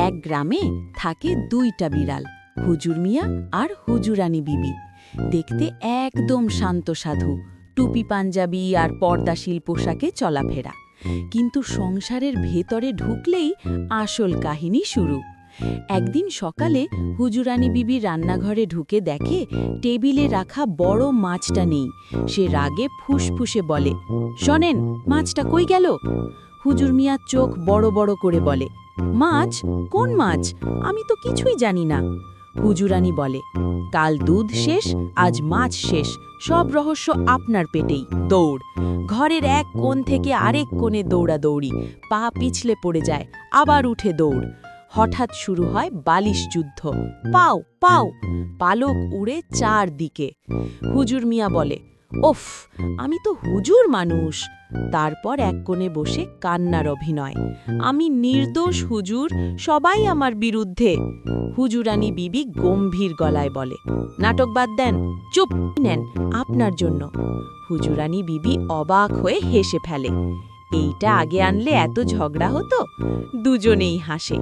এক গ্রামে থাকে দুইটা বিড়াল, হুজুর মিয়া আর হুজুরানী বিবি। দেখতে একদম শান্ত সাধু, টুপি পাঞ্জাবি আর পর্দাশীল পোশাকে চলাফেরা। কিন্তু সংসারের ভেতরে ঢুকলেই আসল কাহিনী শুরু। একদিন সকালে হুজুরানী বিবি রান্নাঘরে ঢুকে দেখে টেবিলে রাখা বড় মাছটা নেই। সে রাগে ফুসফুসে বলে, শোনেন, মাছটা কই গেল? হুজুর মিয়া চোখ বড় বড় করে বলে, মাছ? কোন মাছ? আমি তো কিছুই জানি না। হুজুরানী বলে, কাল দুধ শেষ, আজ মাছ শেষ, সব রহস্য আপনার পেটেই। দৌড়। ঘরের এক কোণ থেকে আরেক কোণে দৌড়াদৌড়ি, পা পিছলে পড়ে যায়, আবার উঠে দৌড়। হঠাৎ শুরু হয় বালিশ যুদ্ধ। পাও পাও, পালক উড়ে চারদিকে। হুজুর মিয়া বলে, ওফ, আমি তো হুজুর মানুষ। তারপর এক কোণে বসে কান্নার অভিনয়, আমি নির্দোষ হুজুর, সবাই আমার বিরুদ্ধে। হুজুরানী বিবি গম্ভীর গলায় বলে, নাটক বাদ দেন, চুপ নেন, আপনার জন্য। হুজুরানী বিবি অবাক হয়ে হেসে ফেলে, এইটা আগে আনলে এত ঝগড়া হতো। দুজনেই হাসে।